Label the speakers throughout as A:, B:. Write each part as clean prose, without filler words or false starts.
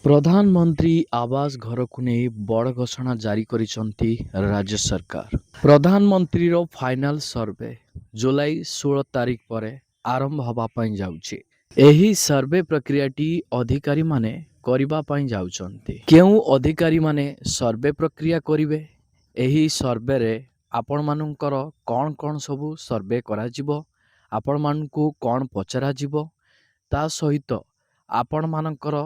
A: ପ୍ରଧାନମନ୍ତ୍ରୀ ଆବାସ ଘରକୁ ନେଇ ବଡ଼ ଘୋଷଣା ଜାରି କରିଛନ୍ତି ରାଜ୍ୟ ସରକାର। ପ୍ରଧାନମନ୍ତ୍ରୀର ଫାଇନାଲ ସର୍ଭେ ଜୁଲାଇ 16 ତାରିଖ ପରେ ଆରମ୍ଭ ହେବା ପାଇଁ ଯାଉଛି। ଏହି ସର୍ଭେ ପ୍ରକ୍ରିୟାଟି ଅଧିକାରୀମାନେ କରିବା ପାଇଁ ଯାଉଛନ୍ତି। କେଉଁ ଅଧିକାରୀମାନେ ସର୍ଭେ ପ୍ରକ୍ରିୟା କରିବେ? ଏହି ସର୍ଭେରେ ଆପଣମାନଙ୍କର କ'ଣ ସବୁ ସର୍ଭେ କରାଯିବ, ଆପଣମାନଙ୍କୁ କ'ଣ ପଚରାଯିବ, ତା ସହିତ ଆପଣମାନଙ୍କର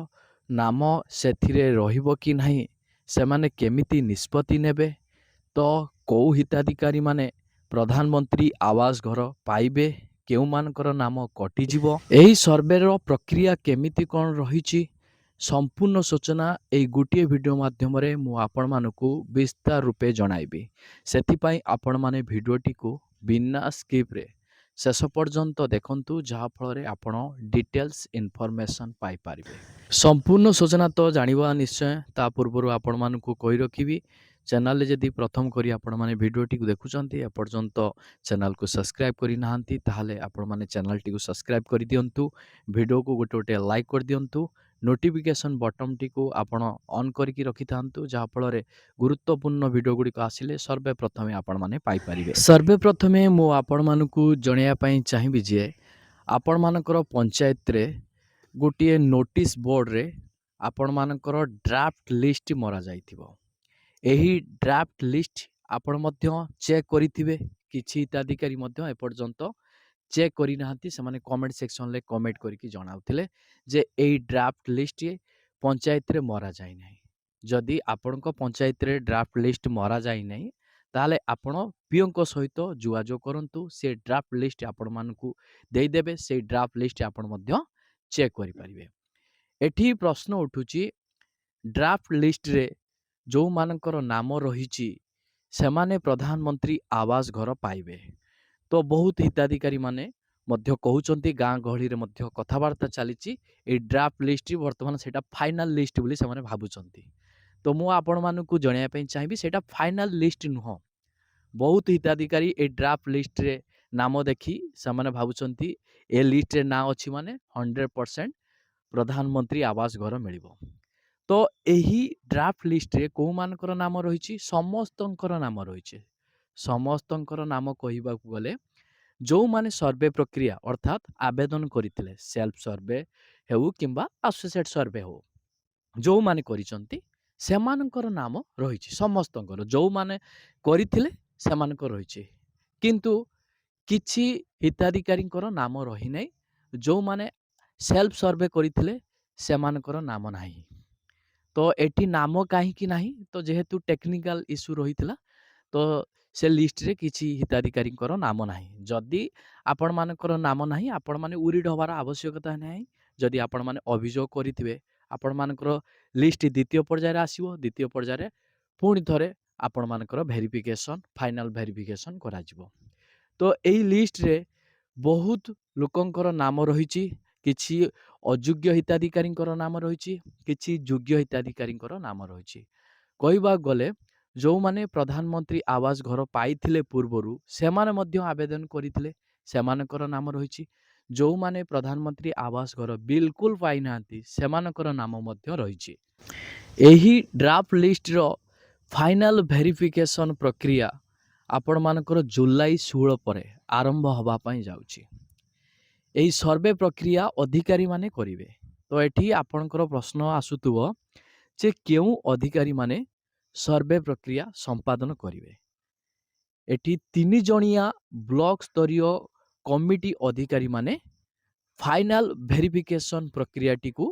A: ନାମ ସେଥିରେ ରହିବ କି ନାହିଁ, ସେମାନେ କେମିତି ନିଷ୍ପତ୍ତି ନେବେ, ତ କେଉଁ ହିତାଧିକାରୀମାନେ ପ୍ରଧାନମନ୍ତ୍ରୀ ଆବାସ ଘର ପାଇବେ, କେଉଁମାନଙ୍କର ନାମ କଟିଯିବ, ଏହି ସର୍ଭେର ପ୍ରକ୍ରିୟା କେମିତି କ'ଣ ରହିଛି, ସମ୍ପୂର୍ଣ୍ଣ ସୂଚନା ଏହି ଗୋଟିଏ ଭିଡ଼ିଓ ମାଧ୍ୟମରେ ମୁଁ ଆପଣମାନଙ୍କୁ ବିସ୍ତାର ରୂପେ ଜଣାଇବି। ସେଥିପାଇଁ ଆପଣମାନେ ଭିଡ଼ିଓଟିକୁ ବିନା ସ୍କିପ୍ରେ ଶେଷ ପର୍ଯ୍ୟନ୍ତ ଦେଖନ୍ତୁ, ଯାହାଫଳରେ ଆପଣ ଡିଟେଲ୍ସ ଇନଫର୍ମେସନ୍ ପାଇପାରିବେ। ସମ୍ପୂର୍ଣ୍ଣ ସୂଚନା ତ ଜାଣିବା ନିଶ୍ଚୟ, ତା ପୂର୍ବରୁ ଆପଣମାନଙ୍କୁ କହି ରଖିବି, ଚ୍ୟାନେଲରେ ଯଦି ପ୍ରଥମ କରି ଆପଣମାନେ ଭିଡ଼ିଓଟିକୁ ଦେଖୁଛନ୍ତି ଏପର୍ଯ୍ୟନ୍ତ ଚ୍ୟାନେଲକୁ ସବସ୍କ୍ରାଇବ୍ କରିନାହାନ୍ତି, ତାହେଲେ ଆପଣମାନେ ଚ୍ୟାନେଲଟିକୁ ସବସ୍କ୍ରାଇବ୍ କରିଦିଅନ୍ତୁ, ଭିଡ଼ିଓକୁ ଗୋଟେ ଲାଇକ୍ କରିଦିଅନ୍ତୁ, ନୋଟିଫିକେସନ୍ ବଟନଟିକୁ ଆପଣ ଅନ୍ କରିକି ରଖିଥାନ୍ତୁ, ଯାହାଫଳରେ ଗୁରୁତ୍ୱପୂର୍ଣ୍ଣ ଭିଡ଼ିଓ ଗୁଡ଼ିକ ଆସିଲେ ସର୍ବେ ପ୍ରଥମେ ଆପଣମାନେ ପାଇପାରିବେ। ସର୍ବେ ପ୍ରଥମେ ମୁଁ ଆପଣମାନଙ୍କୁ ଜଣାଇବା ପାଇଁ ଚାହିଁବି ଯେ ଆପଣମାନଙ୍କର ପଞ୍ଚାୟତରେ ଗୋଟିଏ ନୋଟିସ୍ ବୋର୍ଡ଼ରେ ଆପଣମାନଙ୍କର ଡ୍ରାଫ୍ଟ ଲିଷ୍ଟ ମରାଯାଇଥିବ। ଏହି ଡ୍ରାଫ୍ଟ ଲିଷ୍ଟ ଆପଣ ମଧ୍ୟ ଚେକ୍ କରିଥିବେ। କିଛି ହିତାଧିକାରୀ ମଧ୍ୟ ଏପର୍ଯ୍ୟନ୍ତ ଚେକ୍ କରିନାହାନ୍ତି, ସେମାନେ କମେଣ୍ଟ ସେକ୍ସନରେ କମେଣ୍ଟ କରିକି ଜଣାଉଥିଲେ ଯେ ଏହି ଡ୍ରାଫ୍ଟ ଲିଷ୍ଟ ପଞ୍ଚାୟତରେ ମରାଯାଇନାହିଁ। ଯଦି ଆପଣଙ୍କ ପଞ୍ଚାୟତରେ ଡ୍ରାଫ୍ଟ ଲିଷ୍ଟ ମରାଯାଇନାହିଁ, ତାହେଲେ ଆପଣ ପିଓଙ୍କ ସହିତ ଯୋଗାଯୋଗ କରନ୍ତୁ, ସେ ଡ୍ରାଫ୍ଟ ଲିଷ୍ଟ ଆପଣମାନଙ୍କୁ ଦେଇଦେବେ, ସେଇ ଡ୍ରାଫ୍ଟ ଲିଷ୍ଟ ଆପଣ ମଧ୍ୟ ଚେକ୍ କରିପାରିବେ। ଏଠି ପ୍ରଶ୍ନ ଉଠୁଛି, ଡ୍ରାଫ୍ଟ ଲିଷ୍ଟରେ ଯେଉଁମାନଙ୍କର ନାମ ରହିଛି ସେମାନେ ପ୍ରଧାନମନ୍ତ୍ରୀ ଆବାସ ଘର ପାଇବେ। ତ ବହୁତ ହିତାଧିକାରୀମାନେ ମଧ୍ୟ କହୁଛନ୍ତି, ଗାଁ ଗହଳିରେ ମଧ୍ୟ କଥାବାର୍ତ୍ତା ଚାଲିଛି, এই ଡ୍ରାଫ୍ଟ ଲିଷ୍ଟ ବର୍ତ୍ତମାନ ସେଇଟା ଫାଇନାଲ ଲିଷ୍ଟ ବୋଲି ସେମାନେ ଭାବୁଛନ୍ତି। ତ ମୁଁ ଆପଣମାନଙ୍କୁ ଜଣାଇବା ପାଇଁ ଚାହିଁବି, ସେଇଟା ଫାଇନାଲ ଲିଷ୍ଟ ନୁହଁ। ବହୁତ ହିତାଧିକାରୀ এই ଡ୍ରାଫ୍ଟ ଲିଷ୍ଟରେ ନାମ ଦେଖି ସେମାନେ ଭାବୁଛନ୍ତି ଏ ଲିଷ୍ଟରେ ନାଁ ଅଛି ମାନେ 100% ପ୍ରଧାନମନ୍ତ୍ରୀ ଆବାସ ଘର ମିଳିବ। ତ ଏହି ଡ୍ରାଫ୍ଟ ଲିଷ୍ଟରେ କେଉଁମାନଙ୍କର ନାମ ରହିଛି? ସମସ୍ତଙ୍କର ନାମ ରହିଛି। ସମସ୍ତଙ୍କର ନାମ କହିବାକୁ ଗଲେ ଯେଉଁମାନେ ସର୍ଭେ ପ୍ରକ୍ରିୟା ଅର୍ଥାତ୍ ଆବେଦନ କରିଥିଲେ, ସେଲ୍ଫ ସର୍ଭେ ହେଉ କିମ୍ବା ଆସୋସିଏଟ୍ ସର୍ଭେ ହେଉ, ଯେଉଁମାନେ କରିଛନ୍ତି ସେମାନଙ୍କର ନାମ ରହିଛି। ସମସ୍ତଙ୍କର ଯେଉଁମାନେ କରିଥିଲେ ସେମାନଙ୍କର ରହିଛି, କିନ୍ତୁ କିଛି ହିତାଧିକାରୀଙ୍କର ନାମ ରହିନାହିଁ। ଯେଉଁମାନେ ସେଲ୍ଫ ସର୍ଭେ କରିଥିଲେ ସେମାନଙ୍କର ନାମ ନାହିଁ। ତ ଏଠି ନାମ କାହିଁକି ନାହିଁ? ତ ଯେହେତୁ ଟେକ୍ନିକାଲ ଇସ୍ୟୁ ରହିଥିଲା, ତ ସେ ଲିଷ୍ଟରେ କିଛି ହିତାଧିକାରୀଙ୍କର ନାମ ନାହିଁ। ଯଦି ଆପଣମାନଙ୍କର ନାମ ନାହିଁ, ଆପଣମାନେ ଉରିଡ ହେବାର ଆବଶ୍ୟକତା ନାହିଁ। ଯଦି ଆପଣମାନେ ଅଭିଯୋଗ କରିଥିବେ, ଆପଣମାନଙ୍କର ଲିଷ୍ଟ ଦ୍ୱିତୀୟ ପର୍ଯ୍ୟାୟରେ ଆସିବ। ଦ୍ୱିତୀୟ ପର୍ଯ୍ୟାୟରେ ପୁଣି ଥରେ ଆପଣମାନଙ୍କର ଭେରିଫିକେସନ୍, ଫାଇନାଲ ଭେରିଫିକେସନ୍ କରାଯିବ। ତ ଏହି ଲିଷ୍ଟରେ ବହୁତ ଲୋକଙ୍କର ନାମ ରହିଛି। କିଛି ଅଯୋଗ୍ୟ ହିତାଧିକାରୀଙ୍କର ନାମ ରହିଛି, କିଛି ଯୋଗ୍ୟ ହିତାଧିକାରୀଙ୍କର ନାମ ରହିଛି। କହିବାକୁ ଗଲେ ଯେଉଁମାନେ ପ୍ରଧାନମନ୍ତ୍ରୀ ଆବାସ ଘର ପାଇଥିଲେ ପୂର୍ବରୁ, ସେମାନେ ମଧ୍ୟ ଆବେଦନ କରିଥିଲେ, ସେମାନଙ୍କର ନାମ ରହିଛି। ଯେଉଁମାନେ ପ୍ରଧାନମନ୍ତ୍ରୀ ଆବାସ ଘର ବିଲକୁଲ ପାଇନାହାନ୍ତି, ସେମାନଙ୍କର ନାମ ମଧ୍ୟ ରହିଛି। ଏହି ଡ୍ରାଫ୍ଟ ଲିଷ୍ଟର ଫାଇନାଲ ଭେରିଫିକେସନ୍ ପ୍ରକ୍ରିୟା ଆପଣମାନଙ୍କର ଜୁଲାଇ 16 ପରେ ଆରମ୍ଭ ହେବା ପାଇଁ ଯାଉଛି। ଏହି ସର୍ଭେ ପ୍ରକ୍ରିୟା ଅଧିକାରୀମାନେ କରିବେ। ତ ଏଠି ଆପଣଙ୍କର ପ୍ରଶ୍ନ ଆସୁଥିବ ଯେ କେଉଁ ଅଧିକାରୀମାନେ ସର୍ଭେ ପ୍ରକ୍ରିୟା ସମ୍ପାଦନ କରିବେ? ଏଠି 3 ଜଣିଆ ବ୍ଲକ ସ୍ତରୀୟ କମିଟି ଅଧିକାରୀମାନେ ଫାଇନାଲ ଭେରିଫିକେସନ୍ ପ୍ରକ୍ରିୟାଟିକୁ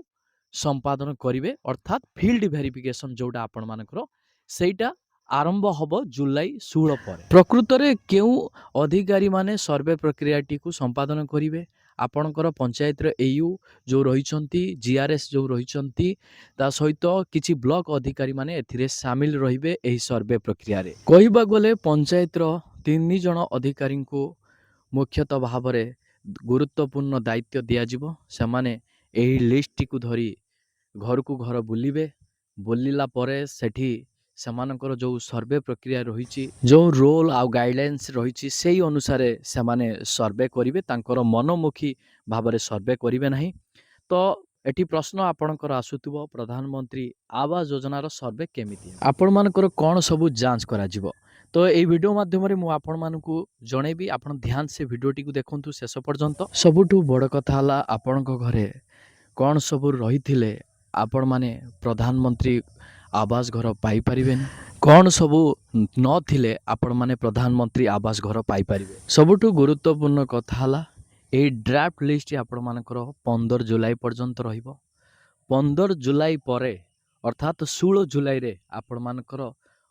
A: ସମ୍ପାଦନ କରିବେ, ଅର୍ଥାତ୍ ଫିଲ୍ଡ ଭେରିଫିକେସନ୍ ଯେଉଁଟା ଆପଣମାନଙ୍କର, ସେଇଟା ଆରମ୍ଭ ହେବ ଜୁଲାଇ 16 ପରେ। ପ୍ରକୃତରେ କେଉଁ ଅଧିକାରୀମାନେ ସର୍ଭେ ପ୍ରକ୍ରିୟାଟିକୁ ସମ୍ପାଦନ କରିବେ? ଆପଣଙ୍କର ପଞ୍ଚାୟତର ଏୟୁ ଯେଉଁ ରହିଛନ୍ତି, ଜିଆର୍ଏସ୍ ଯେଉଁ ରହିଛନ୍ତି, ତା ସହିତ କିଛି ବ୍ଲକ ଅଧିକାରୀମାନେ ଏଥିରେ ସାମିଲ ରହିବେ ଏହି ସର୍ଭେ ପ୍ରକ୍ରିୟାରେ। କହିବାକୁ ଗଲେ ପଞ୍ଚାୟତର 3 ଜଣ ଅଧିକାରୀଙ୍କୁ ମୁଖ୍ୟତଃ ଭାବରେ ଗୁରୁତ୍ୱପୂର୍ଣ୍ଣ ଦାୟିତ୍ୱ ଦିଆଯିବ। ସେମାନେ ଏହି ଲିଷ୍ଟଟିକୁ ଧରି ଘରକୁ ଘର ବୁଲିବେ। ବୁଲିଲା ପରେ ସେଠି ସେମାନଙ୍କର ଯେଉଁ ସର୍ଭେ ପ୍ରକ୍ରିୟା ରହିଛି, ଯେଉଁ ରୋଲ୍ ଆଉ ଗାଇଡ଼ଲାଇନ୍ସ ରହିଛି, ସେହି ଅନୁସାରେ ସେମାନେ ସର୍ଭେ କରିବେ। ତାଙ୍କର ମନମୁଖୀ ଭାବରେ ସର୍ଭେ କରିବେ ନାହିଁ। ତ एठी प्रश्न आपणकर आसुथिबो प्रधानमंत्री आवास योजनार सर्वे केमिति आपण मानकर कोन सबु जांच करा जिवो। तो एई वीडियो माध्यम रे मु आपण मानकु जणेबी आपण ध्यान से वीडियोटी को देखंतु शेष पर्यंत। सबुठु बड़ कथा हला आपणक घरे कोन सबु रहिथिले आपण माने प्रधानमंत्री आवास घर पाई परिबेन, कोन सबु नथिले आपण माने प्रधानमंत्री आवास घर पाई परिबे। सबुठु गुरुत्वपूर्ण कथा हला एई ड्राफ्ट लिस्ट आपण मानकर 15 जुलाई पर्यंत रहिबो। 15 जुलाई परे अर्थात 16 जुलाई रे आपण मानकर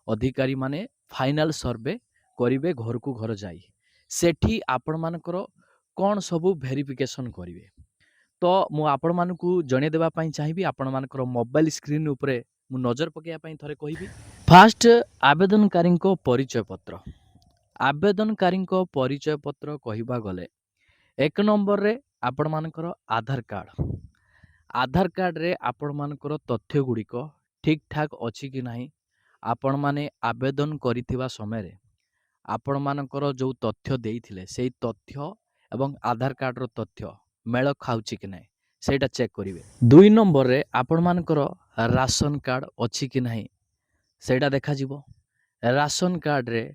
A: अधिकारी माने फाइनल सर्वे करिवे घर को घर जाई। सेठी आपण मानकर कोन सबु वेरिफिकेशन करिवे। तो मु आपण मानकु जणे देबा पई चाहिबी आपण मानकर मोबाइल स्क्रीन उपरे मु नजर पकेया पई थरे कहिबी। फास्ट आवेदनकारी को परिचय पत्र। आवेदनकारी को परिचय पत्र कहिबा गले एक नंबर रे आपण मानकर आधार कार्ड। आधार कार्ड रे आपण मानकर तथ्य गुड़िक ठीक ठाक अछि कि नाही, आपण माने आवेदन करिथिबा समय रे आपण मानकर जो तथ्य देइथिले सेई तथ्य एवं आधार कार्ड रो तथ्य मेल खाउछि कि नाही सेटा चेक करिवे। 2 नंबर रे आपण मानकर राशन कार्ड अछि कि नाही सेटा देखा जिवो। राशन कार्ड रे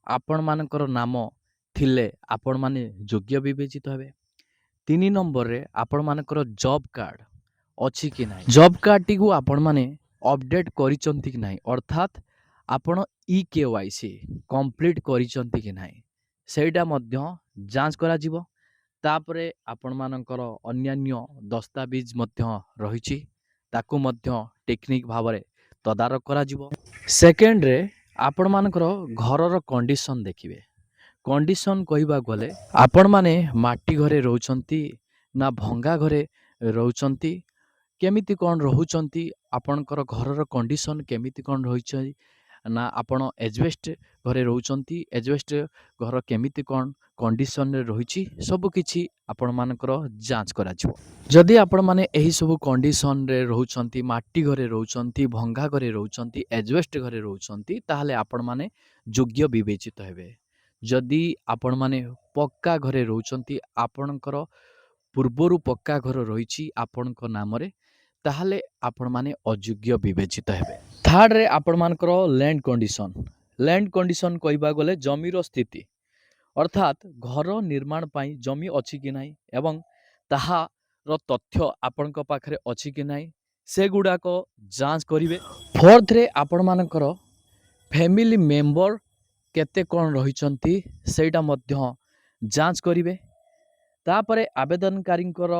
A: आपण मानकर नाम थिले आपण माने योग्य विवेचित हेबे। 3 नंबर रे आपण मानकर जॉब कार्ड अछि कि नाही, जॉब कार्ड टी को आपण माने अपडेट करिसंती कि नाही अर्थात आपण ई-केवाईसी कंप्लीट करिसंती कि नाही सेटा मध्य जांच करा जिवो। तापरे आपण मानकर अन्यान्य दस्तावेज मध्य रहिछि ताकू मध्य टेक्निक भावरे तदारक करा जिवो। सेकेंड रे आपण मानकर घरर कंडीशन देखिबे। कंडीशन कहिबा गले आपण माने माटी घरे रहउचंती ना भंगा घरे रहउचंती, केमिति कोन रहउचंती, आपणकर घरर कंडीशन केमिति कोन रहिछै ना आपण एजबेस्ट घरे रहउचंती, एजबेस्ट घर केमिति कोन कंडीशन रे रहिछि सब किछि आपण मानकर जांच करा जिवो। जदि आपण माने एही सब कंडीशन रे रहउचंती, माटी घरे रहउचंती, भंगा घरे रहउचंती, एजबेस्ट घरे रहउचंती ताहाले आपण माने योग्य विवेचित हेबे। जदि आपण माने पक्का घरे रहउचंती, आपणकर पूर्वरु पक्का घर रहिछि आपणक नाम रे ताहाले आपण माने अयोग्य विवेचित हेबे। थर्ड रे आपण मानकर लैंड कंडीशन। लैंड कंडीशन कहिबा गले जमीर स्थिति अर्थात घर निर्माण पाई जमी अछि कि नाही एवं ताहा रो तथ्य आपणक पाखरे अछि कि नाही से गुडा को जांच करिवे। फोर्थ रे आपण मानकर फैमिली मेंबर केते कोन रहिचंती सेटा मध्य जांच करिवे। तापरे आवेदनकारींकर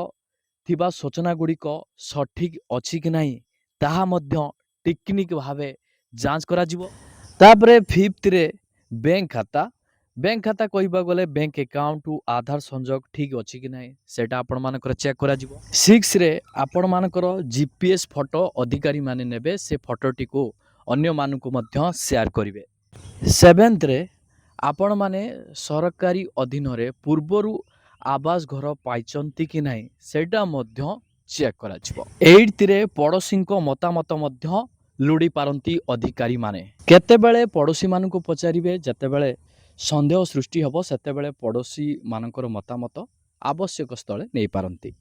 A: थिबा सूचना गुड़िक सठिक अछि कि नाही ताहा मध्य टेक्निक भावे जांच करा जिवो। तापरे फिफ्थ रे बैंक खाता। बैंक खाता कहिबा गले बैंक अकाउंट टू आधार संजोग ठीक अछि कि नाही सेटा आपण मानकर चेक करा जिवो। 6 रे आपण मानकर जीपीएस फोटो अधिकारी माने नेबे से फोटोटी को अन्य मानकु मध्य शेयर करिवे। 7th रे आपण माने सरकारी अधीन रे पूर्वरु आवास घर पाइचंती कि नाही सेटा मध्य चेक करा जिवो। 8th रे पड़ोसी को मतामत मध्य लुड़ी पारंती अधिकारी माने केते बेले पड़ोसी मानकु पचारिबे जते बेले संदेह सृष्टि हबो सेते बेले पड़ोसी मानकर मतामत आवश्यक स्थले नै पारंती।